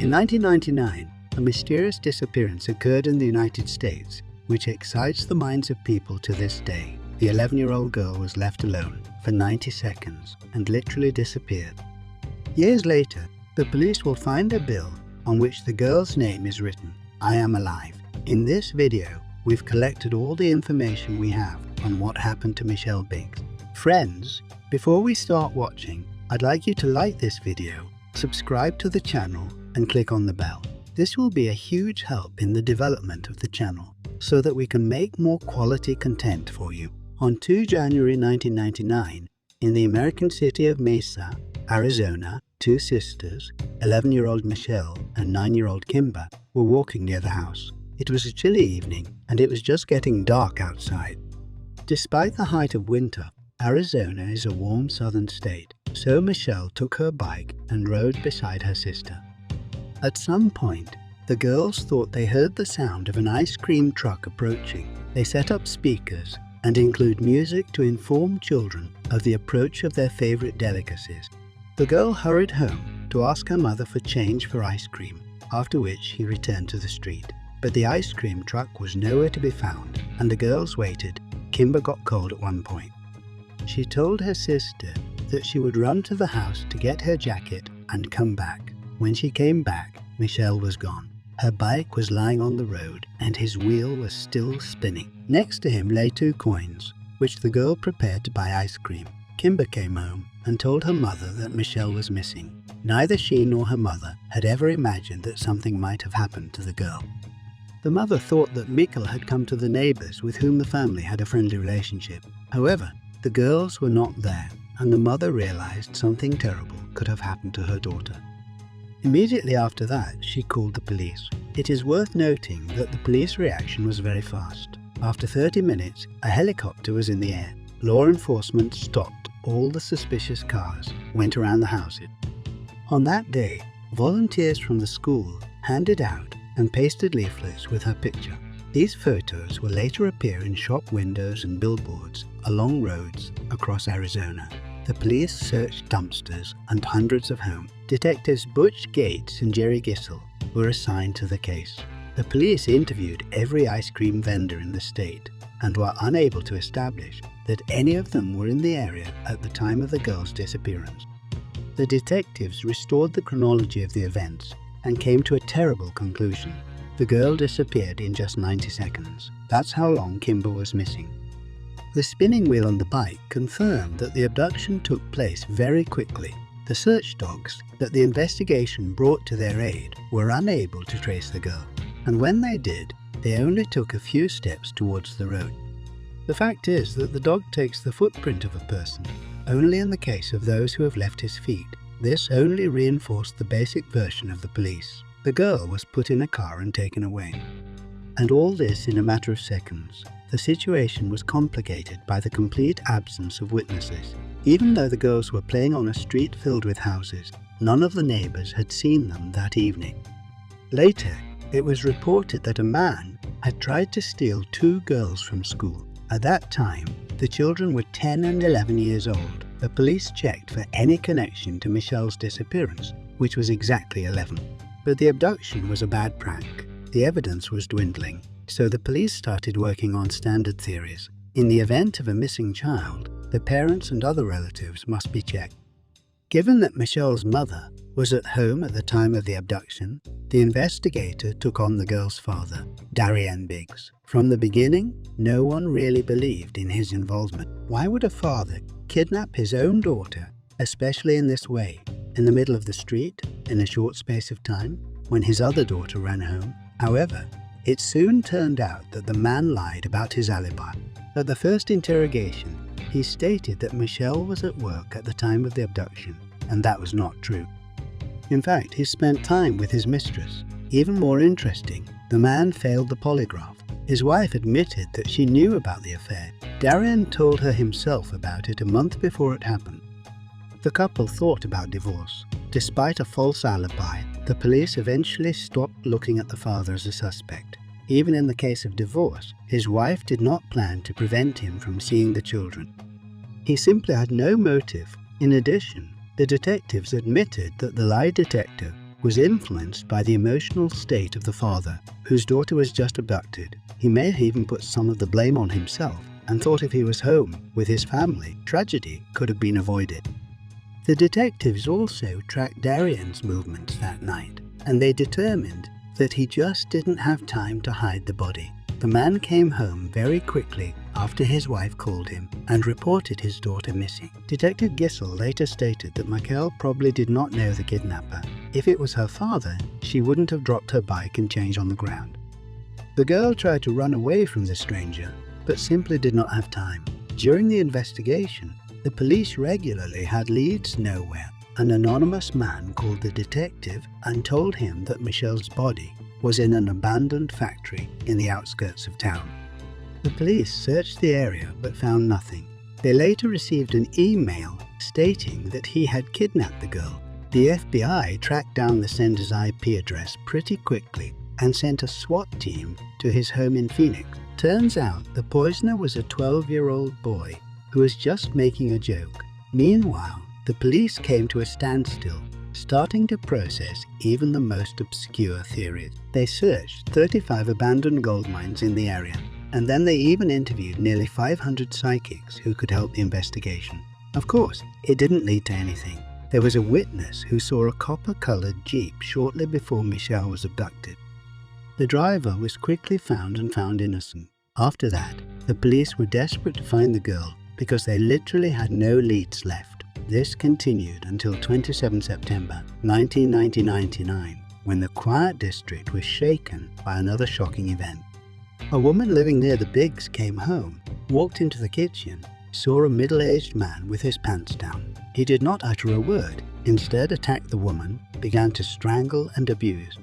In 1999, a mysterious disappearance occurred in the United States, which excites the minds of people to this day. The 11-year-old girl was left alone for 90 seconds and literally disappeared. Years later, the police will find a bill on which the girl's name is written, "I am alive." In this video, we've collected all the information we have on what happened to Michelle Biggs. Friends, before we start watching, I'd like you to like this video, subscribe to the channel, and click on the bell. This will be a huge help in the development of the channel so that we can make more quality content for you. On 2 January 1999, in the American city of Mesa, Arizona, two sisters, 11-year-old Michelle and 9-year-old Kimber, were walking near the house. It was a chilly evening and it was just getting dark outside. Despite the height of winter, Arizona is a warm southern state, so Michelle took her bike and rode beside her sister. At some point, the girls thought they heard the sound of an ice cream truck approaching. They set up speakers and include music to inform children of the approach of their favorite delicacies. The girl hurried home to ask her mother for change for ice cream, after which she returned to the street. But the ice cream truck was nowhere to be found, and the girls waited. Kimber got cold at one point. She told her sister that she would run to the house to get her jacket and come back. When she came back, Michelle was gone. Her bike was lying on the road and his wheel was still spinning. Next to him lay 2 coins, which the girl prepared to buy ice cream. Kimber came home and told her mother that Michelle was missing. Neither she nor her mother had ever imagined that something might have happened to the girl. The mother thought that Mikkel had come to the neighbors with whom the family had a friendly relationship. However, the girls were not there, and the mother realized something terrible could have happened to her daughter. Immediately after that, she called the police. It is worth noting that the police reaction was very fast. After 30 minutes, a helicopter was in the air. Law enforcement stopped all the suspicious cars, went around the houses. On that day, volunteers from the school handed out and pasted leaflets with her picture. These photos will later appear in shop windows and billboards along roads across Arizona. The police searched dumpsters and hundreds of homes. Detectives Butch Gates and Jerry Gissel were assigned to the case. The police interviewed every ice cream vendor in the state and were unable to establish that any of them were in the area at the time of the girl's disappearance. The detectives restored the chronology of the events and came to a terrible conclusion. The girl disappeared in just 90 seconds. That's how long Kimber was missing. The spinning wheel on the bike confirmed that the abduction took place very quickly. The search dogs that the investigation brought to their aid were unable to trace the girl, and when they did, they only took a few steps towards the road. The fact is that the dog takes the footprint of a person only in the case of those who have left his feet. This only reinforced the basic version of the police. The girl was put in a car and taken away. And all this in a matter of seconds. The situation was complicated by the complete absence of witnesses. Even though the girls were playing on a street filled with houses, none of the neighbors had seen them that evening. Later, it was reported that a man had tried to steal 2 girls from school. At that time, the children were 10 and 11 years old. The police checked for any connection to Michelle's disappearance, which was exactly 11. But the abduction was a bad prank. The evidence was dwindling, so the police started working on standard theories. In the event of a missing child, the parents and other relatives must be checked. Given that Michelle's mother was at home at the time of the abduction, the investigator took on the girl's father, Darian Biggs. From the beginning, no one really believed in his involvement. Why would a father kidnap his own daughter, especially in this way, in the middle of the street, in a short space of time, when his other daughter ran home? However, it soon turned out that the man lied about his alibi. At the first interrogation, he stated that Michelle was at work at the time of the abduction, and that was not true. In fact, he spent time with his mistress. Even more interesting, the man failed the polygraph. His wife admitted that she knew about the affair. Darian told her himself about it a month before it happened. The couple thought about divorce. Despite a false alibi, the police eventually stopped looking at the father as a suspect. Even in the case of divorce, his wife did not plan to prevent him from seeing the children. He simply had no motive. In addition, the detectives admitted that the lie detector was influenced by the emotional state of the father, whose daughter was just abducted. He may have even put some of the blame on himself and thought if he was home with his family, tragedy could have been avoided. The detectives also tracked Darian's movements that night, and they determined that he just didn't have time to hide the body. The man came home very quickly after his wife called him and reported his daughter missing. Detective Gissel later stated that Michael probably did not know the kidnapper. If it was her father, she wouldn't have dropped her bike and changed on the ground. The girl tried to run away from the stranger, but simply did not have time. During the investigation, the police regularly had leads nowhere. An anonymous man called the detective and told him that Michelle's body was in an abandoned factory in the outskirts of town. The police searched the area but found nothing. They later received an email stating that he had kidnapped the girl. The FBI tracked down the sender's IP address pretty quickly and sent a SWAT team to his home in Phoenix. Turns out the poisoner was a 12-year-old boy who was just making a joke. Meanwhile, the police came to a standstill, starting to process even the most obscure theories. They searched 35 abandoned gold mines in the area, and then they even interviewed nearly 500 psychics who could help the investigation. Of course, it didn't lead to anything. There was a witness who saw a copper-colored Jeep shortly before Michelle was abducted. The driver was quickly found innocent. After that, the police were desperate to find the girl because they literally had no leads left. This continued until 27 September 1999, when the Quiet District was shaken by another shocking event. A woman living near the Biggs came home, walked into the kitchen, saw a middle-aged man with his pants down. He did not utter a word, instead attacked the woman, began to strangle and abuse.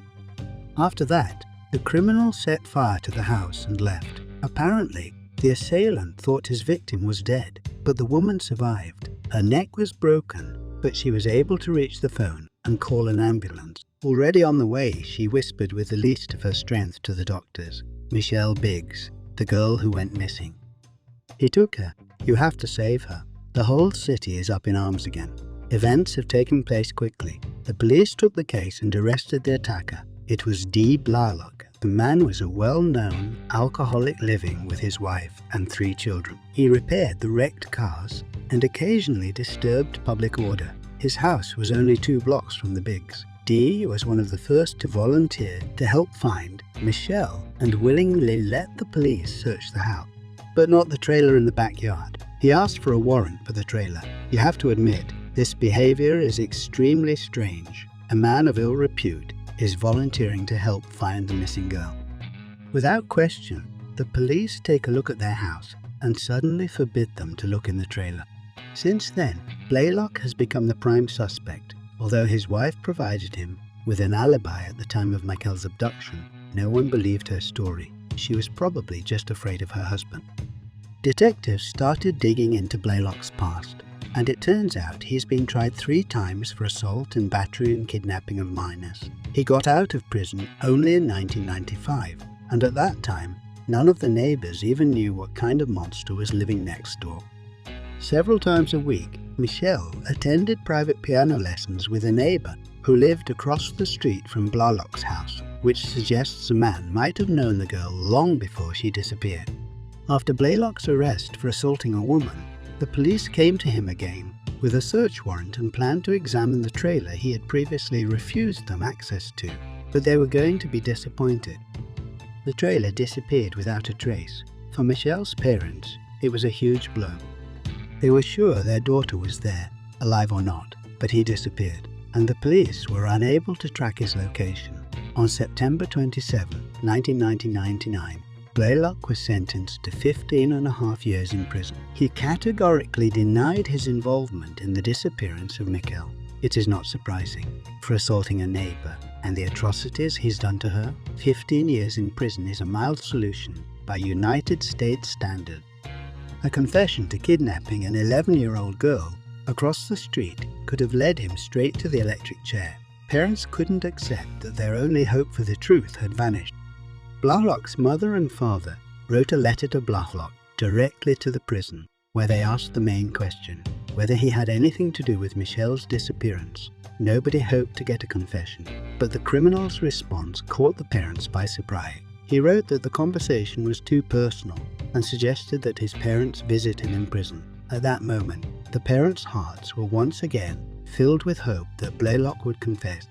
After that, the criminal set fire to the house and left. Apparently, the assailant thought his victim was dead, but the woman survived. Her neck was broken, but she was able to reach the phone and call an ambulance. Already on the way, she whispered with the least of her strength to the doctors, "Michelle Biggs, the girl who went missing." He took her. You have to save her. The whole city is up in arms again. Events have taken place quickly. The police took the case and arrested the attacker. It was D. Blalock. The man was a well-known alcoholic living with his wife and 3 children. He repaired the wrecked cars and occasionally disturbed public order. His house was only 2 blocks from the Biggs. D was one of the first to volunteer to help find Michelle and willingly let the police search the house, but not the trailer in the backyard. He asked for a warrant for the trailer. You have to admit, this behavior is extremely strange. A man of ill repute is volunteering to help find the missing girl. Without question, the police take a look at their house and suddenly forbid them to look in the trailer. Since then, Blalock has become the prime suspect. Although his wife provided him with an alibi at the time of Michael's abduction, no one believed her story. She was probably just afraid of her husband. Detectives started digging into Blalock's past, and it turns out he's been tried 3 times for assault and battery and kidnapping of minors. He got out of prison only in 1995, and at that time, none of the neighbors even knew what kind of monster was living next door. Several times a week, Michelle attended private piano lessons with a neighbor who lived across the street from Blalock's house, which suggests the man might have known the girl long before she disappeared. After Blalock's arrest for assaulting a woman, the police came to him again with a search warrant and planned to examine the trailer he had previously refused them access to, but they were going to be disappointed. The trailer disappeared without a trace. For Michelle's parents, it was a huge blow. They were sure their daughter was there, alive or not, but he disappeared, and the police were unable to track his location. On September 27, 1999, Blalock was sentenced to 15.5 years in prison. He categorically denied his involvement in the disappearance of Michelle. It is not surprising. For assaulting a neighbor and the atrocities he's done to her, 15 years in prison is a mild solution by United States standards. A confession to kidnapping an 11-year-old girl across the street could have led him straight to the electric chair. Parents couldn't accept that their only hope for the truth had vanished. Blalock's mother and father wrote a letter to Blalock directly to the prison, where they asked the main question: whether he had anything to do with Michelle's disappearance. Nobody hoped to get a confession, but the criminal's response caught the parents by surprise. He wrote that the conversation was too personal and suggested that his parents visit him in prison. At that moment, the parents' hearts were once again filled with hope that Blaylock would confess.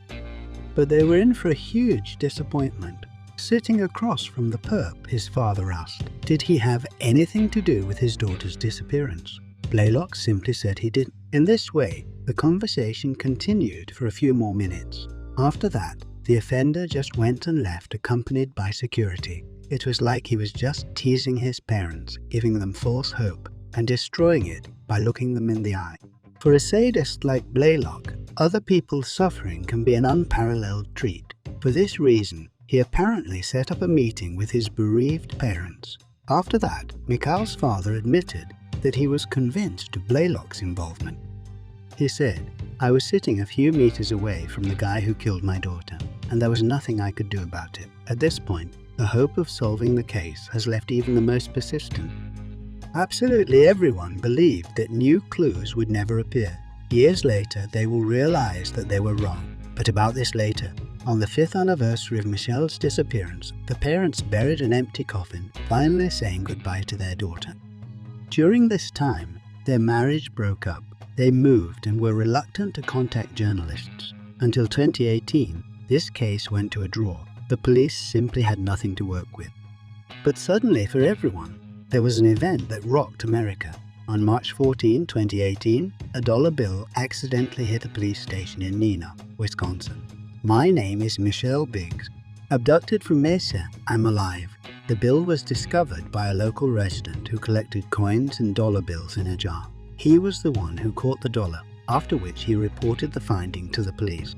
But they were in for a huge disappointment. Sitting across from the perp, his father asked, did he have anything to do with his daughter's disappearance? Blaylock simply said he didn't. In this way, the conversation continued for a few more minutes. After that, the offender just went and left accompanied by security. It was like he was just teasing his parents, giving them false hope, and destroying it by looking them in the eye. For a sadist like Blaylock, other people's suffering can be an unparalleled treat. For this reason, he apparently set up a meeting with his bereaved parents. After that, Mikhail's father admitted that he was convinced of Blaylock's involvement. He said, I was sitting a few meters away from the guy who killed my daughter, and there was nothing I could do about it. At this point, the hope of solving the case has left even the most persistent. Absolutely everyone believed that new clues would never appear. Years later, they will realize that they were wrong. But about this later. On the 5th anniversary of Michelle's disappearance, the parents buried an empty coffin, finally saying goodbye to their daughter. During this time, their marriage broke up. They moved and were reluctant to contact journalists. Until 2018, this case went to a draw. The police simply had nothing to work with. But suddenly, for everyone, there was an event that rocked America. On March 14, 2018, a dollar bill accidentally hit a police station in Neenah, Wisconsin. My name is Michelle Biggs. Abducted from Mesa, I'm alive. The bill was discovered by a local resident who collected coins and dollar bills in a jar. He was the one who caught the dollar, after which he reported the finding to the police.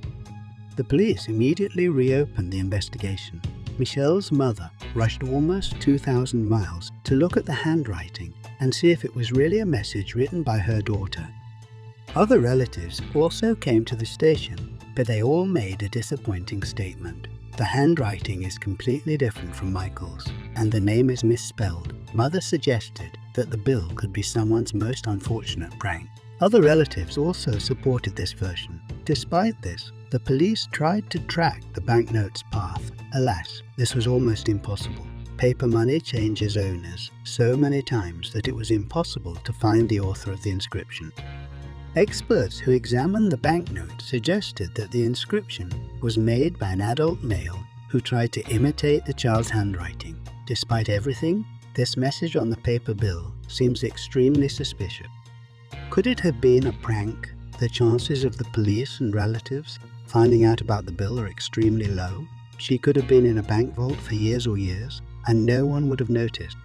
The police immediately reopened the investigation. Michelle's mother rushed almost 2,000 miles to look at the handwriting and see if it was really a message written by her daughter. Other relatives also came to the station, but they all made a disappointing statement. The handwriting is completely different from Michael's, and the name is misspelled. Mother suggested that the bill could be someone's most unfortunate prank. Other relatives also supported this version. Despite this, the police tried to track the banknote's path. Alas, this was almost impossible. Paper money changes owners so many times that it was impossible to find the author of the inscription. Experts who examined the banknote suggested that the inscription was made by an adult male who tried to imitate the child's handwriting. Despite everything, this message on the paper bill seems extremely suspicious. Could it have been a prank? The chances of the police and relatives finding out about the bill are extremely low. She could have been in a bank vault for years or years, and no one would have noticed.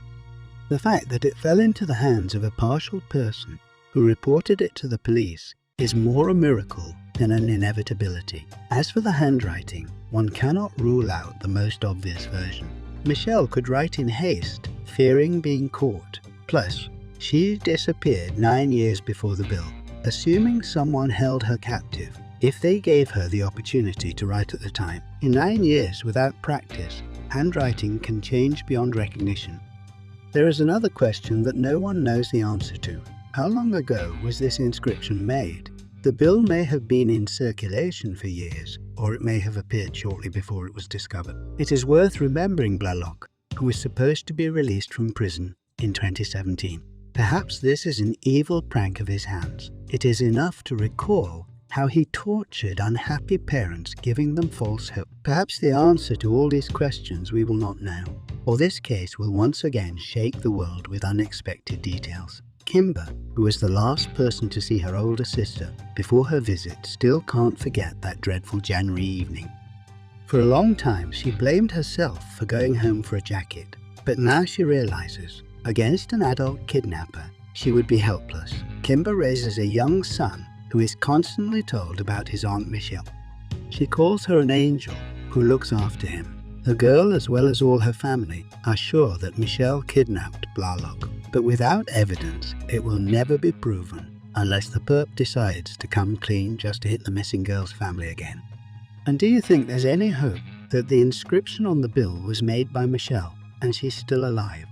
The fact that it fell into the hands of a partial person who reported it to the police is more a miracle than an inevitability. As for the handwriting, one cannot rule out the most obvious version. Michelle could write in haste, fearing being caught. Plus, she disappeared 9 years before the bill. Assuming someone held her captive, if they gave her the opportunity to write at the time. In 9 years without practice, handwriting can change beyond recognition. There is another question that no one knows the answer to. How long ago was this inscription made? The bill may have been in circulation for years, or it may have appeared shortly before it was discovered. It is worth remembering Blaylock, who was supposed to be released from prison in 2017. Perhaps this is an evil prank of his hands. It is enough to recall how he tortured unhappy parents, giving them false hope. Perhaps the answer to all these questions we will not know, or this case will once again shake the world with unexpected details. Kimber, who was the last person to see her older sister before her visit, still can't forget that dreadful January evening. For a long time, she blamed herself for going home for a jacket, but now she realizes, against an adult kidnapper, she would be helpless. Kimber raises a young son who is constantly told about his Aunt Michelle. She calls her an angel who looks after him. The girl, as well as all her family, are sure that Michelle kidnapped Blaylock, but without evidence, it will never be proven unless the perp decides to come clean just to hit the missing girl's family again. And do you think there's any hope that the inscription on the bill was made by Michelle and she's still alive?